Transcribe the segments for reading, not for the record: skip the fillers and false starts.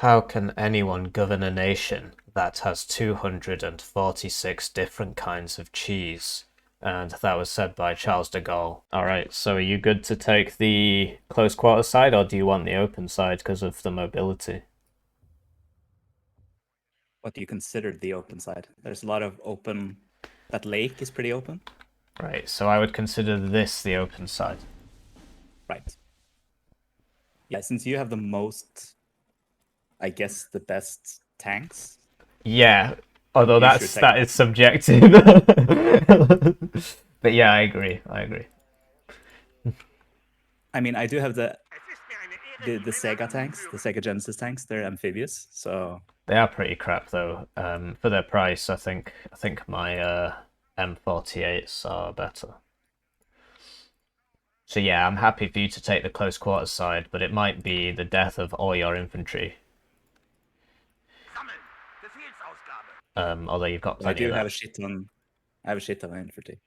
How can anyone govern a nation that has 246 different kinds of cheese? And that was said by Charles de Gaulle. Alright, so are you good to take the close quarter side, or do you want the open side because of the mobility? What do you consider the open side? There's a lot of open... That lake is pretty open. Right, so I would consider this the open side. Right. Yeah, since you have the most, I guess, the best tanks. Yeah, although that is subjective. But yeah, I agree. I mean, I do have the Sega tanks, the Sega Genesis tanks. They're amphibious, so they are pretty crap though. For their price, I think my M48s are better. So yeah, I'm happy for you to take the close quarters side, but it might be the death of all your infantry. Although you've got plenty I do of have a shit ton. I have a shit ton of infantry.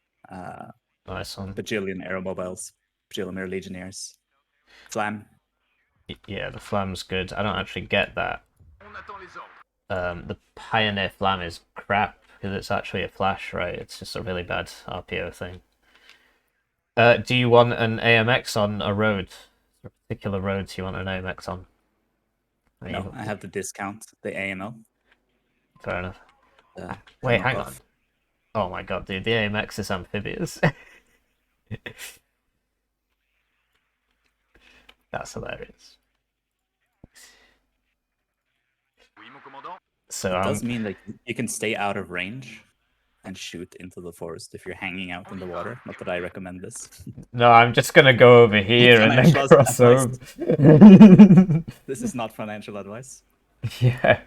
nice one. Bajillion aeromobiles, bajillion air legionnaires, Flam. Yeah, the Flam's good. I don't actually get that. The Pioneer Flam is crap because it's actually a flash, right? It's just a really bad RPO thing. Do you want an AMX on a road? A particular roads you want an AMX on? No, I have the discount, the AML. Fair enough. Wait, hang on. Oh my god, dude, the AMX is amphibious. That's hilarious. So it does mean like you can stay out of range and shoot into the forest if you're hanging out in the water. Not that I recommend this. No, I'm just gonna go over here and then cross over. This is not financial advice. Yeah.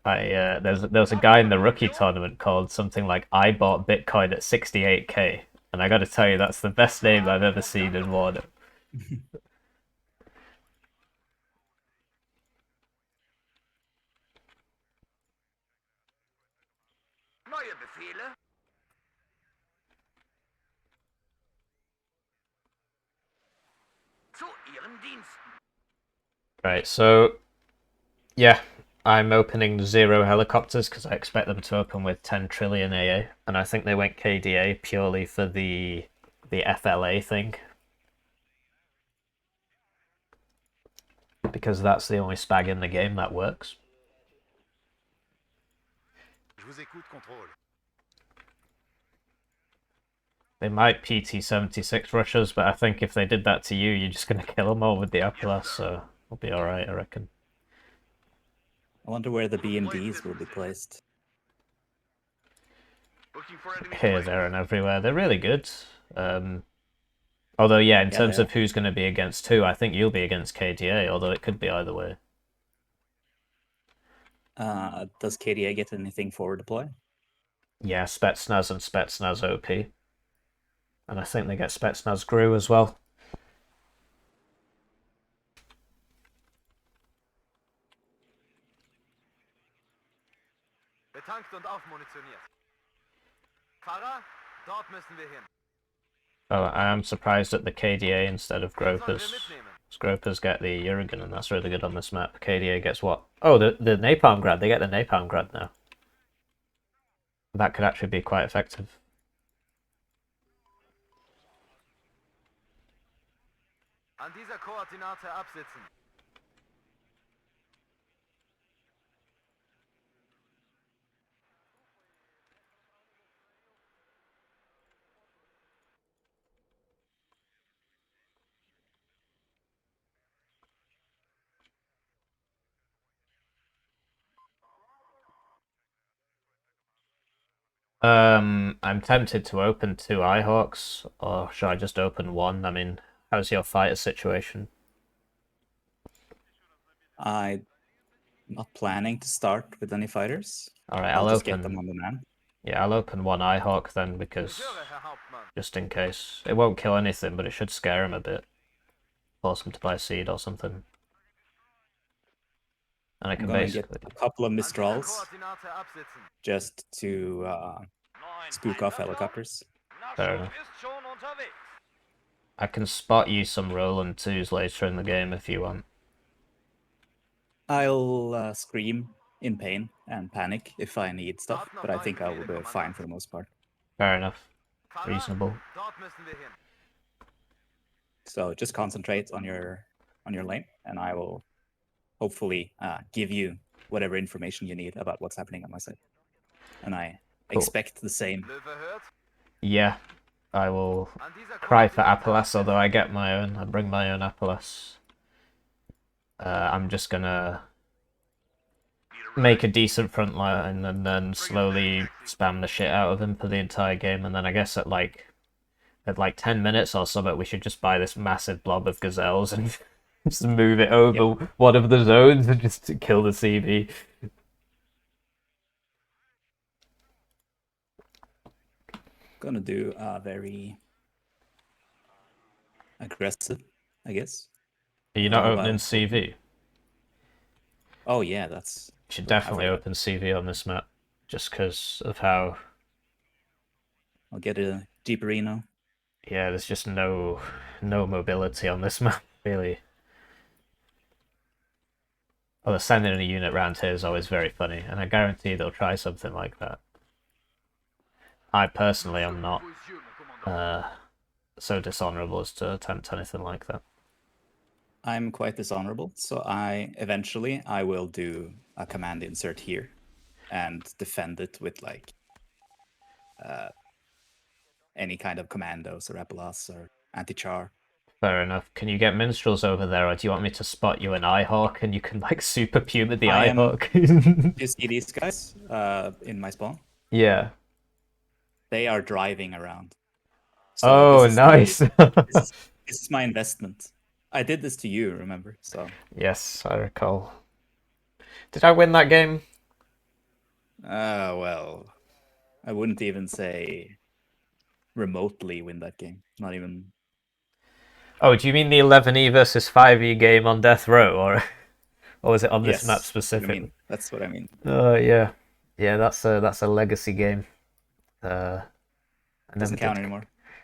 There was a guy in the rookie tournament called something like "I bought Bitcoin at 68K," and I got to tell you that's the best name I've ever seen in Warno. Right, so yeah, I'm opening 0 helicopters because I expect them to open with 10 trillion AA, and I think they went KDA purely for the FLA thing. Because that's the only spag in the game that works. They might PT-76 rush us, but I think if they did that to you, you're just going to kill them all with the Atlas, so we'll be alright, I reckon. I wonder where the BMDs will be placed. Here, there, and everywhere. They're really good. Although, yeah, in terms of who's going to be against who, I think you'll be against KDA, although it could be either way. Does KDA get anything forward deploy? Yeah, Spetsnaz and Spetsnaz OP. And I think they get Spetsnaz GRU as well. Betankt und aufmunitioniert. Fahrer, dort müssen wir hin. Oh, I am surprised at the KDA instead of Gropers. Gropers get the Urigan, and that's really good on this map. KDA gets what? Oh, the Napalm Grad. They get the Napalm Grad now. That could actually be quite effective. An dieser Koordinate absitzen. I'm tempted to open 2 Eyehawks, or should I just open 1? I mean, how's your fighter situation? I'm not planning to start with any fighters. Alright, I'll just get them on demand. Yeah, I'll open 1 Eyehawk then, because just in case. It won't kill anything, but it should scare him a bit. Force him to buy seed or something. And I can basically get a couple of Mistrals just to spook off helicopters. Fair enough. I can spot you some Roland 2s later in the game if you want. I'll scream in pain and panic if I need stuff, but I think I will do fine for the most part. Fair enough. Fahrer, Reasonable. dort müssen wir hin. So just concentrate on your lane, and I will hopefully give you whatever information you need about what's happening on my side. And I expect the same. Löwe hört. Yeah, I will An dieser cry for Koordinate Apellas, although I get my own. I bring my own Apellas. I'm just gonna make a decent front line and then slowly spam the shit out of him for the entire game, and then I guess at like 10 minutes or something we should just buy this massive blob of Gazelles and just move it over one of the zones and just to kill the CV. Gonna do very aggressive, I guess. Are you not How opening about- CV? Oh yeah, that's. You should definitely open CV on this map, just because of how, I'll get a Jeep Reno. yeah, there's just no mobility on this map, really. Although sending a unit around here is always very funny, and I guarantee they'll try something like that. I personally am not so dishonorable as to attempt anything like that. I'm quite dishonorable, so I will do a command insert here and defend it with like any kind of commandos or Apellas or anti-char. Fair enough. Can you get minstrels over there, or do you want me to spot you an Eyehawk and you can like super puma the I am- Eyehawk? You see these guys in my spawn? Yeah. They are driving around. So Oh, this is nice. this is my investment. I did this to you, remember? So Yes, I recall. Did I win that game? well, I wouldn't even say remotely win that game. Not even. Oh, do you mean the 11E versus 5E game on Death Row, or was it on this Yes, map that's what I specifically? mean. That's what I mean. Oh yeah, yeah. That's a legacy game. I Doesn't never count did. anymore.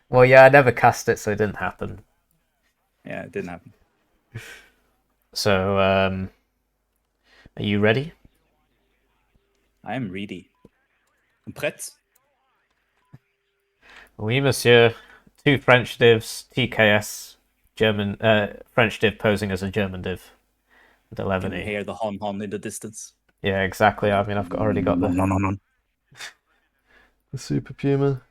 Well, yeah, I never cast it, so it didn't happen. Yeah, it didn't happen. So, are you ready? I am ready. I'm prêt. Oui, monsieur. 2 French divs, TKS, German, French div posing as a German div. With Can you 11E. hear the hon hon in the distance? Yeah, exactly. I mean, already got the Super Puma.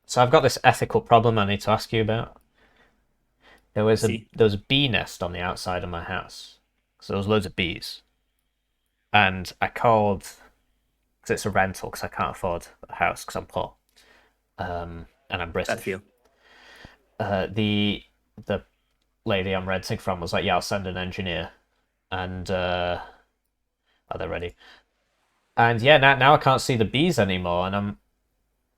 So I've got this ethical problem I need to ask you about. There was a bee nest on the outside of my house. So there was loads of bees. And I called, because it's a rental, because I can't afford a house, because I'm poor. And I'm British. That feel. The lady I'm renting from was like, yeah, I'll send an engineer. And, are they ready? And yeah, now I can't see the bees anymore, and I'm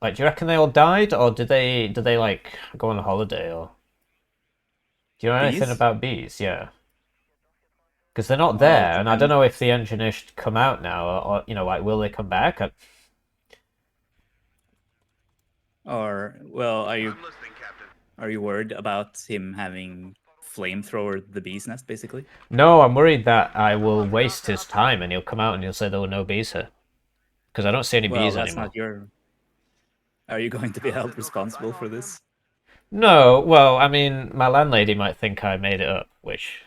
like, do you reckon they all died, or did they like go on a holiday, or do you know anything Bees? about bees? Yeah, because they're not there, and I don't know if the engineer should come out now, or you know, like, will they come back? Or well, I'm listening, Captain. are you worried about him having flamethrower the bee's nest, basically? No, I'm worried that I will waste his time, and he'll come out and he'll say there were no bees here, because I don't see any Well, bees that's anymore. not your. Are you going to be held responsible for this? No, well, I mean, my landlady might think I made it up, which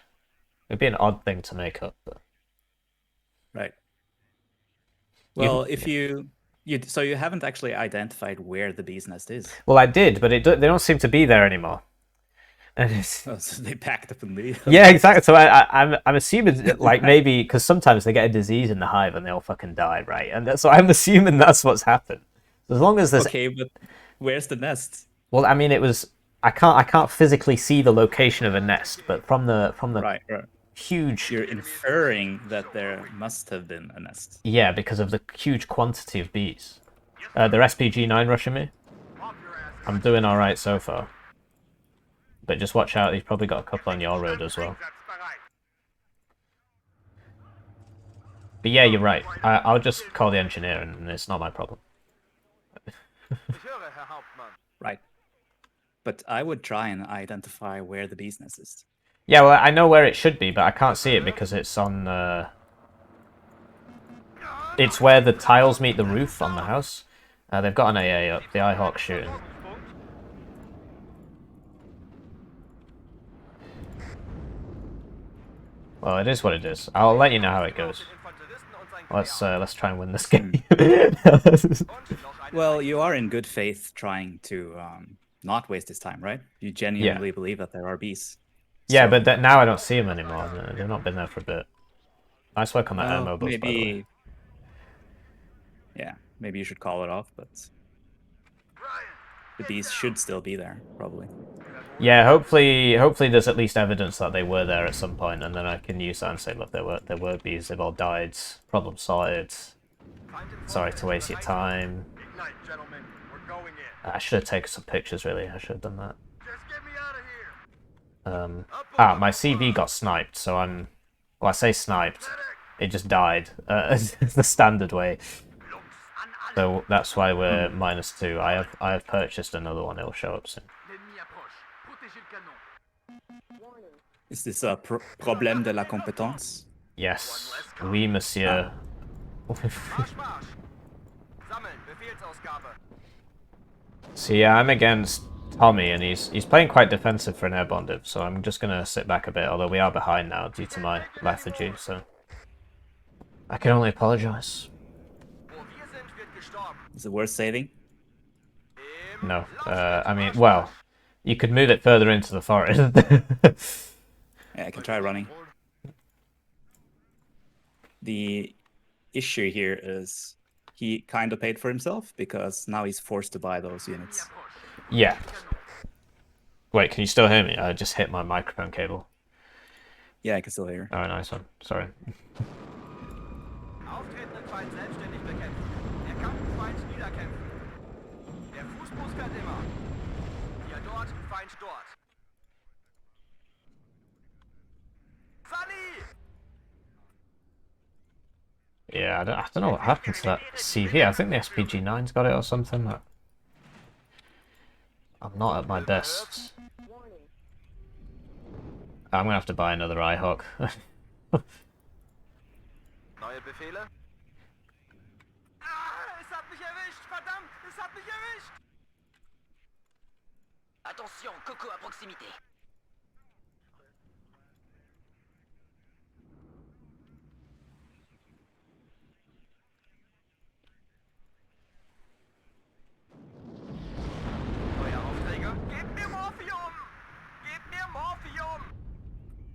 would be an odd thing to make up. But... Right. Well, if you so you haven't actually identified where the bee's nest is. Well, I did, but they don't seem to be there anymore. And it's... Oh, so they packed up and leave. Yeah, exactly. So I'm assuming, like, maybe because sometimes they get a disease in the hive and they all fucking die, right? And so I'm assuming that's what's happened. As long as there's Okay, but where's the nest? well, I mean, it was I can't physically see the location of a nest, but from the Right. huge You're inferring that there must have been a nest. yeah, because of the huge quantity of bees. They're SPG-9 rushing me. I'm doing all right so far. But just watch out, he's probably got a couple on your road as well. But yeah, you're right. I'll just call the engineer and it's not my problem. Ich höre, Herr Hauptmann. Right. But I would try and identify where the bee's nest is. Yeah, well, I know where it should be, but I can't see it because it's on. It's where the tiles meet the roof on the house. They've got an AA up. The IHawk shooting. Well, it is what it is. I'll let you know how it goes. Let's try and win this game. Well, you are in good faith trying to not waste his time, right? You genuinely believe that there are bees. Yeah, So- but now I don't see them anymore. They've not been there for a bit. Nice work on that well, ammo bus, by the way. Yeah, maybe you should call it off, but the bees should still be there, probably. Yeah, hopefully there's at least evidence that they were there at some point, and then I can use that and say, look, there were bees. They've all died. Problem sorted. Sorry to waste your time. Ignite, gentlemen. We're going in. I should have taken some pictures. Really, I should have done that. Just get me out of here. My CV got sniped, so I'm. Well, I say sniped. It just died. It's the standard way. So that's why we're -2. I have purchased another one. It'll show up soon. L'ennemi approche. Protégez le canon. Is this a problème de la compétence? Yes. Oui, monsieur. Marsch, Marsch. Sammeln. Befehlsausgabe. So yeah, I'm against Tommy, and he's playing quite defensive for an air bonded, so I'm just gonna sit back a bit, although we are behind now due to my lethargy, so I can only apologise. Wo wir sind, wird gestorben. Is it worth saving? No, I mean, well, you could move it further into the forest. Yeah, I can try running. The issue here is he kind of paid for himself because now he's forced to buy those units. Yeah. Wait, can you still hear me? I just hit my microphone cable. Yeah, I can still hear. Oh, nice one. Sorry. Auftretenden Feind selbstständig bekämpfen. Erkannten Feind niederkämpfen. Der Fuß muskelt immer. Hier dort, Feind dort. Sunny! Yeah, I don't know what happened to that CV. I think the SPG9's got it or something. I'm not at my best. I'm gonna have to buy another IHawk. Neue Befehle? Es hat mich erwischt! Verdammt! Es hat mich erwischt! Attention, Coco à proximité. Neuer Aufträger? Gebt mir Morphium! Gebt mir Morphium!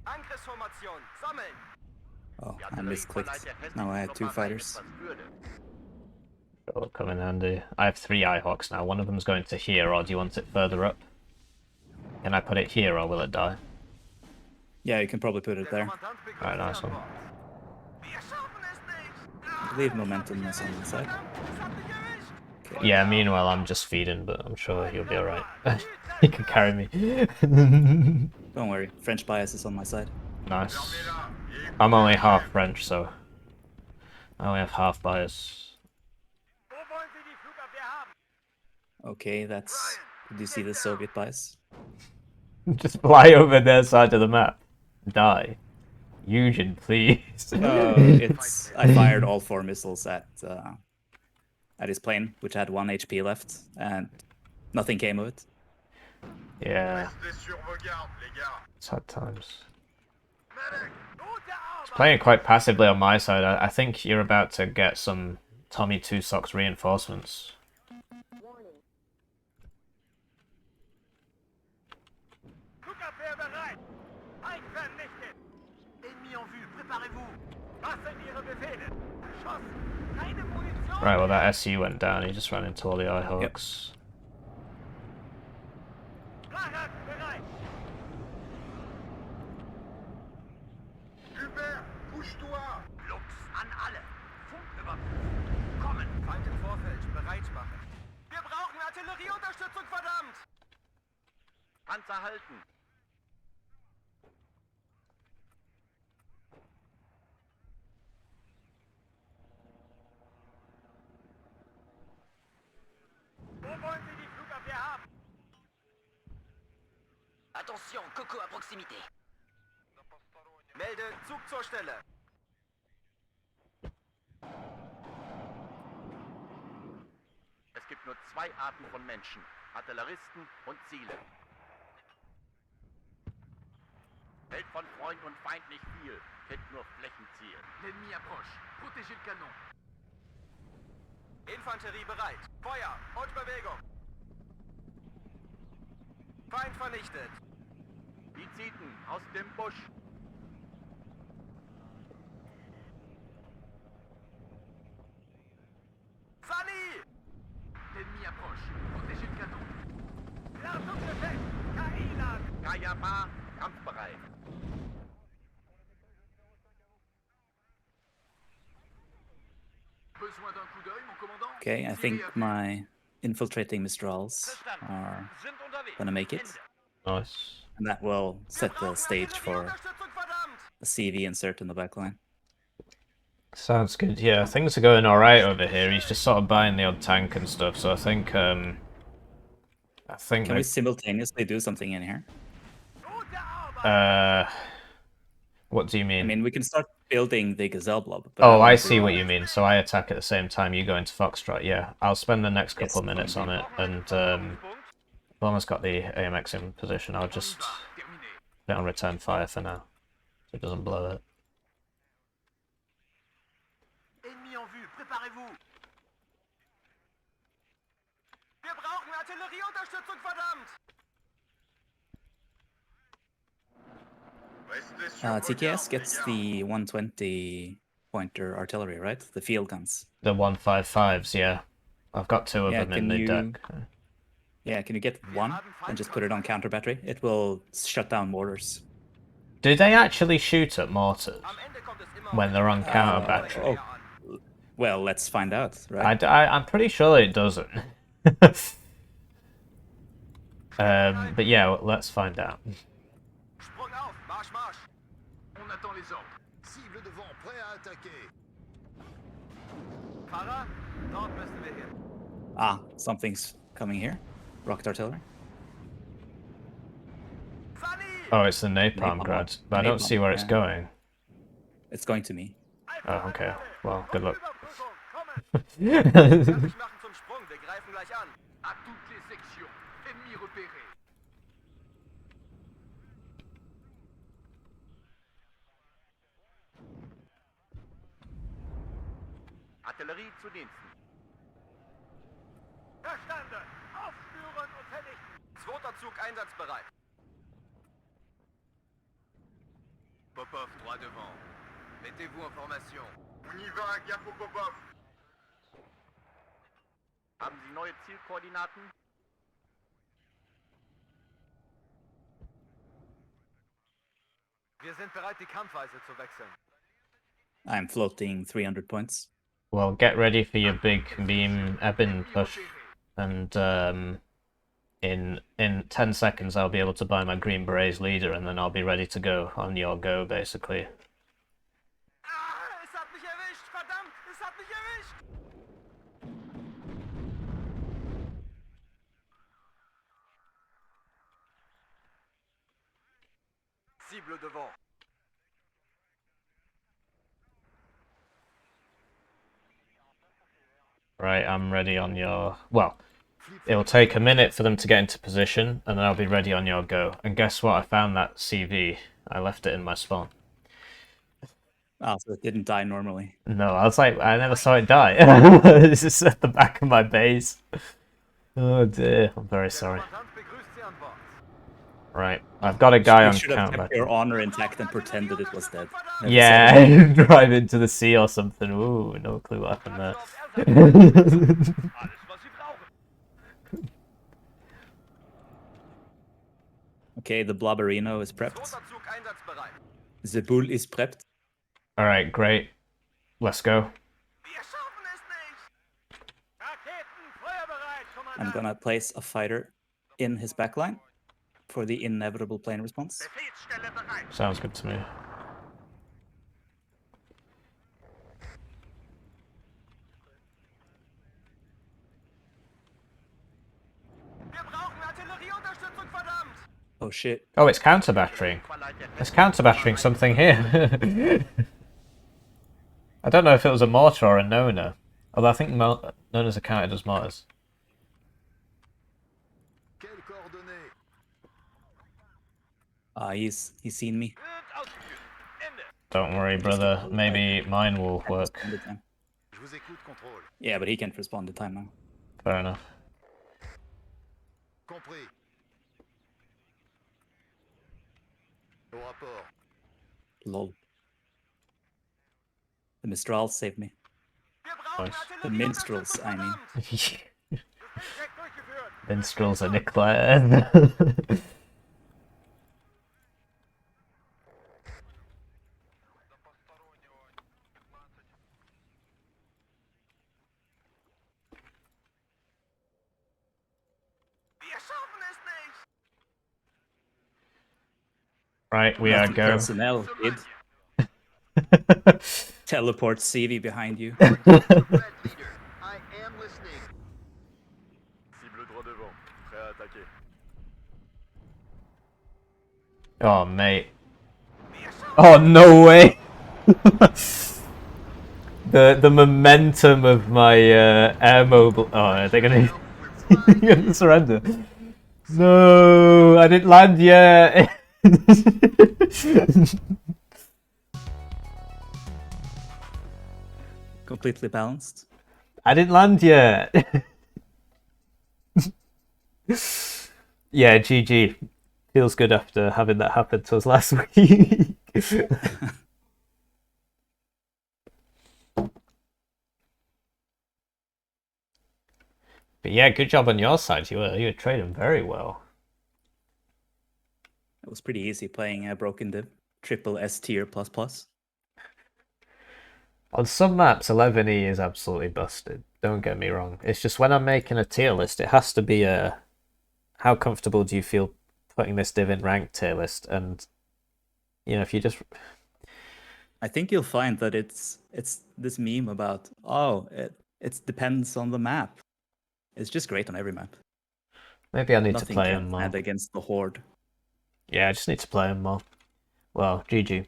Angriffsformation. Sammeln! Oh, I misclicked. Now I had 2 fighters. That'll come in handy. I have 3 IHawks now. One of them's going to here, or do you want it further up? Can I put it here, or will it die? Yeah, you can probably put it there. Kommandant begrüßt Alright, nice Sie an one. Bord. Wir schaffen es nicht! I believe momentum is on the side. Verdammt! Es hat mich erwischt! Okay. Yeah, meanwhile, I'm just feeding, but I'm sure you'll be alright. You can carry me. Don't worry, French bias is on my side. Nice. I'm only half French, so I only have half bias. Wo wollen Sie die Flugabwehr haben? Okay, that's... Did you see the Soviet bias? Just fly over their side of the map. Die. Eugen, please. It's... I fired all 4 missiles at his plane, which had 1 HP left, and nothing came of it. Yeah, Restez sur vos gardes, les gars. it's hard times. Medic! Gute Arbeit! Playing it quite passively on my side. I think you're about to get some TommyTwoSocks reinforcements. Flugabwehr bereit! Feind vernichtet! Ennemi en vue, préparez-vous! Was sind Ihre Befehle? Erschossen! Keine Munition! Right, well that SU went down. He just ran into all the IHawks. Fahrrad bereit! Hubert, bouge-toi! Lux an alle! Funküberprüfung! Kommen! Feind im Vorfeld, bereit machen! Wir brauchen Artillerieunterstützung, verdammt! Panzer halten! Attention, Coco à proximité. Melde Zug zur Stelle. Es gibt nur zwei Arten von Menschen. Artilleristen und Ziele. Hält von Freund und Feind nicht viel. Kennt nur Flächenziel. L'ennemi approche. Protégez le canon. Infanterie bereit. Feuer und Bewegung. Feind vernichtet. Die Zieten aus dem Busch. Sunny! L'ennemi approche. Protégez le canon. Ladungseffekt! KI-Laden! Kayaba, kampfbereit. Besoin d'un coup d'œil, mon commandant? Okay, I think my infiltrating Mistrals are Sind unterwegs. gonna make it. Nice. And that will set the stage for Artillerieunterstützung, verdammt! a CV insert in the backline. Sounds good. Yeah, things are going alright over here. He's just sort of buying the odd tank and stuff, so I think Can we that- simultaneously do something in here? Gute Arbeit! what do you mean? I mean, we can start building the Gazelle blob. but Oh, I want see to, what you mean. So I attack at the same time you go into Foxtrot. Yeah, I'll spend the next Yes. couple of minutes on it, and I've almost got the AMX in position. I'll just Terminé. put it on return fire for now, so it doesn't blow it. Ennemi en vue, préparez-vous! Wir brauchen Artillerieunterstützung, verdammt! TKS gets the 120 pointer artillery, right? The field guns. The 155s, yeah. I've got two of Yeah, them in can the you- deck. Yeah, can you get one and just put it on counter battery? It will shut down mortars. Do they actually shoot at mortars Am Ende kommt es immer when they're on counter battery? oh. Well, let's find out, right? I'm pretty sure it doesn't. But yeah, let's find out. Sprung auf, Marsch, Marsch! On attend les ordres. Cible devant, prêt à attaquer. Fahrer, dort müssen wir hin. Ah, something's coming here. Rocket artillery. Sunny! Oh, it's the napalm Napalm. grad, but I don't Napalm, see where it's yeah. going. It's going to me. Oh, okay. Well, good luck. Überprüfung, kommen! Fertig machen zum Sprung, wir greifen gleich an. À toutes les sections. Ennemi repéré. Artillerie zu Diensten. Verstanden! Aufspüren und vernichten! Zweiter Zug einsatzbereit. Popov, droit devant. Mettez-vous en formation. On y va, gaffe au pop-off. Haben Sie neue Zielkoordinaten? Wir sind bereit, die Kampfweise zu wechseln. I'm floating 300 points. Well, get ready for your big beam Eben push, and in 10 seconds I'll be able to buy my Green Berets leader, and then I'll be ready to go on your go, basically. Ah, es hat mich erwischt! Verdammt, es hat mich erwischt! Cible devant. Right, I'm ready on your... Well, it'll take a minute for them to get into position, and then I'll be ready on your go. And guess what? I found that CV. I left it in my spawn. Ah, so it didn't die normally. No, I was like, I never saw it die. It's just at the back of my base. Oh dear, I'm very sorry. Kommandant begrüßt Sie an Bord. Right, I've got a guy You on should have count. kept your honor intact and pretended it was dead. Never Yeah, said it. drive into the sea or something. Ooh, no clue what happened there. Alles, was Sie brauchen. Okay, the Blobberino is prepped. Zweiter Zug einsatzbereit. The bull is prepped. Alright, great. Let's go. Wir schaffen es nicht! Raketen, feuerbereit, Kommandant! I'm gonna place a fighter in his backline for the inevitable plane response. Befehlsstelle bereit. Sounds good to me. Wir brauchen Artillerieunterstützung, verdammt! Oh shit. Oh, it's counter battering. It's counter battering something here. I don't know if it was a mortar or a Nona. Although I think Nonas are counted as mortars. Quelles coordonnées? He's seen me. Don't worry, brother. Maybe mine will work. Respond in time. Je vous écoute, contrôle. Yeah, but he can't respond in time now. Fair enough. Compris. Au rapport. Lol. The Mistrals saved me. Wir brauchen Nice. The Minstrels, I mean. Befehl direkt durchgeführt. Minstrels are Nikolai. Wir schaffen es nicht. Right, we are Nothing go. Personnel, kid. Teleport CV behind you. Red leader, I am listening. Cible droit devant. Prêt à attaquer. Oh, mate. Oh, no way. The momentum of my air mobile. Oh, they're gonna, gonna surrender. No, I didn't land yet. Completely balanced. I didn't land yet. Yeah, GG. Feels good after having that happen to us last week. But yeah, good job on your side. You were trading very well. It was pretty easy playing a broken div. Triple S tier plus. On some maps, 11E is absolutely busted. Don't get me wrong. It's just when I'm making a tier list, it has to be a how comfortable do you feel putting this div in ranked tier list? And you know, if you just I think you'll find that it's this meme about it depends on the map. It's just great on every map. maybe I need Nothing to play can him more. stand against the horde. Yeah, I just need to play him more. Well, GG.